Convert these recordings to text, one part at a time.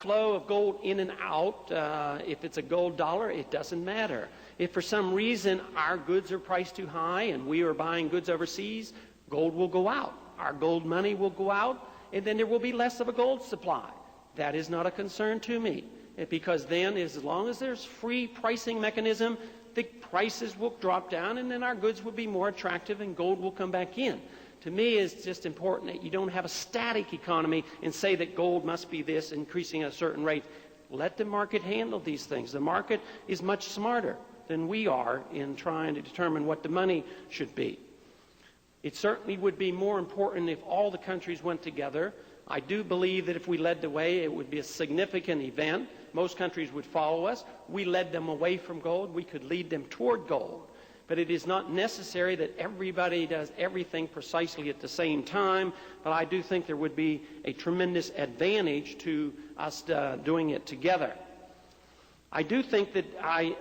flow of gold in and out. If it's a gold dollar, it doesn't matter. If for some reason our goods are priced too high and we are buying goods overseas, gold will go out. Our gold money will go out, and then there will be less of a gold supply. That is not a concern to me, because then as long as there's free pricing mechanism, the prices will drop down and then our goods will be more attractive and gold will come back in. To me, it's just important that you don't have a static economy and say that gold must be this, increasing at a certain rate. Let the market handle these things. The market is much smarter than we are in trying to determine what the money should be. It certainly would be more important if all the countries went together. I do believe that if we led the way, it would be a significant event. Most countries would follow us. We led them away from gold. We could lead them toward gold. But it is not necessary that everybody does everything precisely at the same time. But I do think there would be a tremendous advantage to us doing it together. I do think that I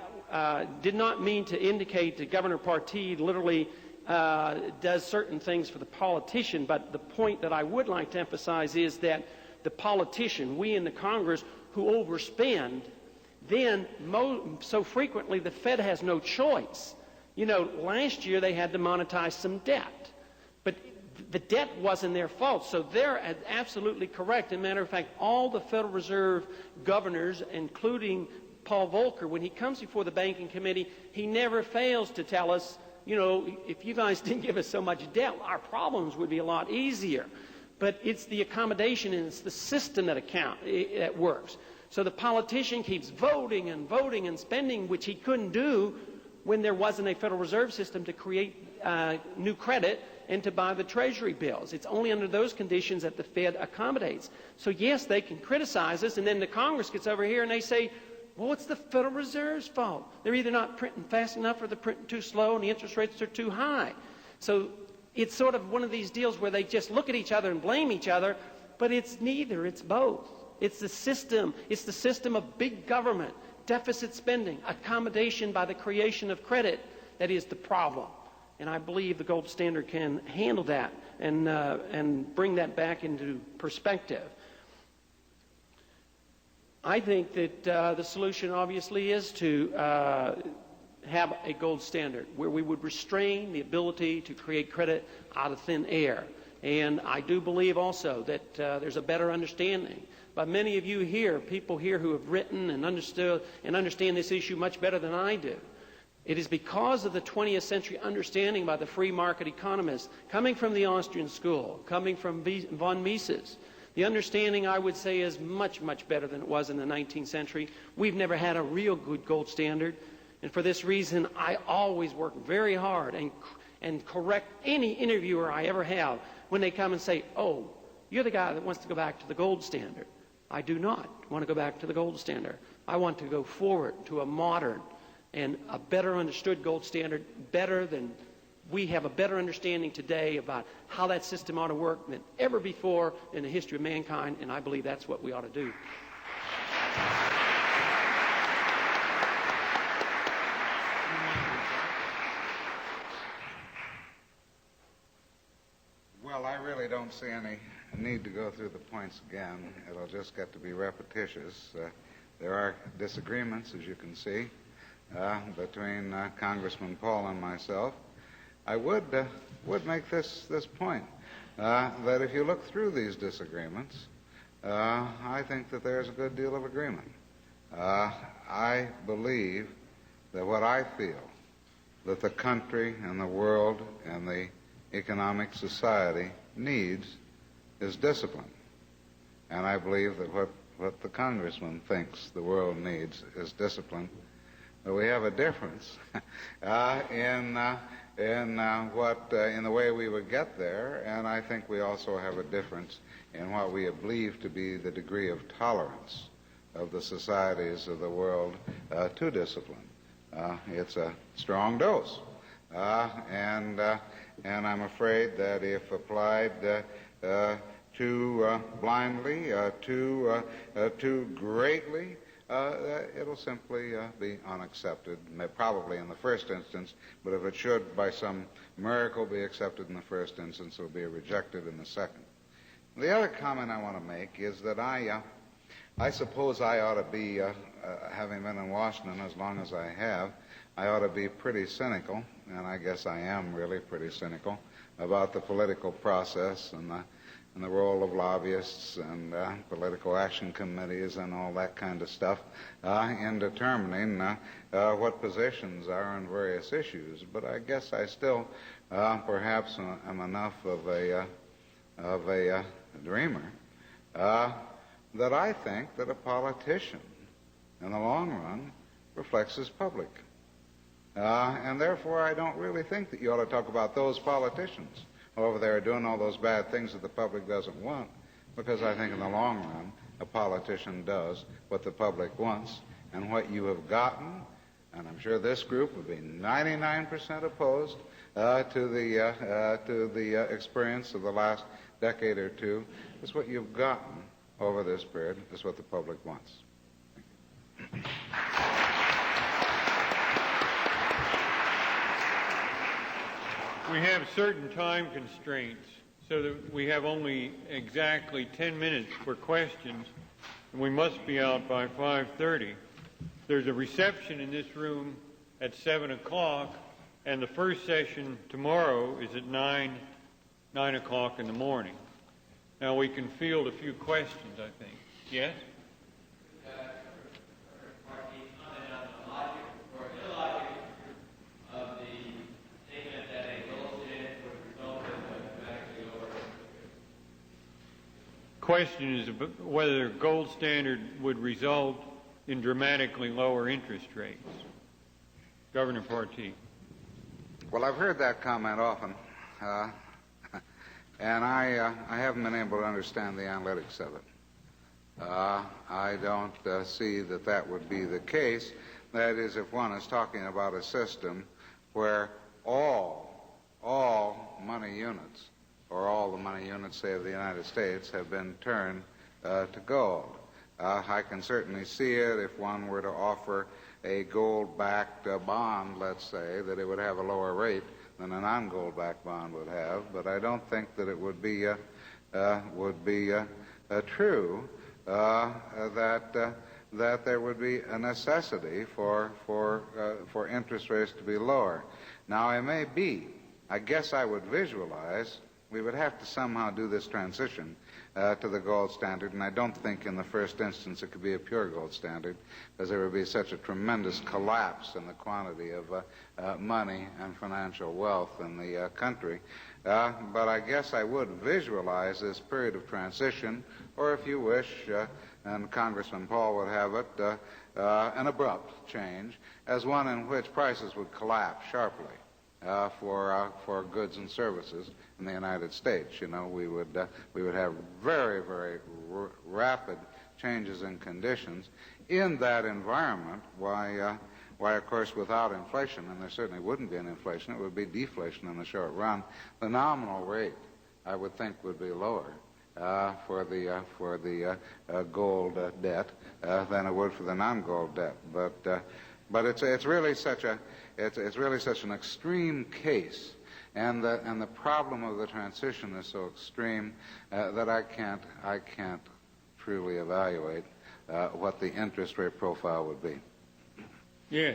did not mean to indicate that Governor Partee literally does certain things for the politician, but the point that I would like to emphasize is that the politician, we in the Congress, who overspend, then so frequently the Fed has no choice. You know, last year they had to monetize some debt, but the debt wasn't their fault, so they're absolutely correct. As a matter of fact, all the Federal Reserve governors, including Paul Volcker, when he comes before the Banking Committee, he never fails to tell us, you know, if you guys didn't give us so much debt, our problems would be a lot easier. But it's the accommodation and it's the system that works. So the politician keeps voting and spending, which he couldn't do when there wasn't a Federal Reserve System to create new credit and to buy the Treasury bills. It's only under those conditions that the Fed accommodates. So yes, they can criticize us, and then the Congress gets over here and they say, well, it's the Federal Reserve's fault. They're either not printing fast enough or they're printing too slow and the interest rates are too high. So it's sort of one of these deals where they just look at each other and blame each other, but it's neither, it's both. It's the system of big government, deficit spending, accommodation by the creation of credit that is the problem. And I believe the gold standard can handle that and bring that back into perspective. I think that the solution obviously is to have a gold standard where we would restrain the ability to create credit out of thin air. And I do believe also that there's a better understanding by many of you here, people here who have written and understood and understand this issue much better than I do. It is because of the 20th century understanding by the free market economists, coming from the Austrian school, coming from von Mises. The understanding, I would say, is much, much better than it was in the 19th century. We've never had a real good gold standard. And for this reason, I always work very hard and correct any interviewer I ever have when they come and say, oh, you're the guy that wants to go back to the gold standard. I do not want to go back to the gold standard. I want to go forward to a modern and a better understood gold standard, better than we have a better understanding today about how that system ought to work than ever before in the history of mankind, and I believe that's what we ought to do. Well, I really don't see any need to go through the points again. It'll just get to be repetitious. There are disagreements, as you can see, between Congressman Paul and myself. I would make this point, that if you look through these disagreements, I think that there's a good deal of agreement. I believe that what I feel that the country and the world and the economic society needs is discipline. And I believe that what the congressman thinks the world needs is discipline. But we have a difference in the way we would get there, and I think we also have a difference in what we believe to be the degree of tolerance of the societies of the world to discipline. It's a strong dose, and I'm afraid that if applied too blindly, too greatly, it'll simply be unaccepted, probably in the first instance, but if it should by some miracle be accepted in the first instance, it'll be rejected in the second. The other comment I want to make is that I I suppose I ought to be, having been in Washington as long as I have, I ought to be pretty cynical, and I guess I am really pretty cynical, about the political process and the role of lobbyists and political action committees and all that kind of stuff in determining what positions are on various issues. But I guess I still perhaps am enough of a dreamer that I think that a politician in the long run reflects his public. And therefore I don't really think that you ought to talk about those politicians over there doing all those bad things that the public doesn't want, because I think in the long run a politician does what the public wants. And what you have gotten, and I'm sure this group would be 99% opposed to the experience of the last decade or two, is what you've gotten over this period is what the public wants. We have certain time constraints, so that we have only exactly 10 minutes for questions, and we must be out by 5:30. There's a reception in this room at 7 o'clock, and the first session tomorrow is at 9 o'clock in the morning. Now we can field a few questions, I think. Yes? Question is whether gold standard would result in dramatically lower interest rates. Governor Partee. Well, I've heard that comment often, and I haven't been able to understand the analytics of it. I don't see that that would be the case. That is, if one is talking about a system where all money units, or all the money units, say, of the United States, have been turned to gold. I can certainly see it if one were to offer a gold-backed bond, let's say, that it would have a lower rate than a non-gold-backed bond would have. But I don't think that it would be true that there would be a necessity for interest rates to be lower. Now, it may be. I guess I would visualize. We would have to somehow do this transition to the gold standard, and I don't think in the first instance it could be a pure gold standard, because there would be such a tremendous collapse in the quantity of money and financial wealth in the country. But I guess I would visualize this period of transition, or if you wish, and Congressman Paul would have it, an abrupt change, as one in which prices would collapse sharply for goods and services in the United States. You know, we would have very, very rapid changes in conditions. In that environment, why, of course, without inflation, and there certainly wouldn't be an inflation, it would be deflation in the short run, the nominal rate, I would think, would be lower for the gold debt than it would for the non-gold debt. But it's really such an extreme case, and the problem of the transition is so extreme that I can't truly evaluate what the interest rate profile would be. Yeah.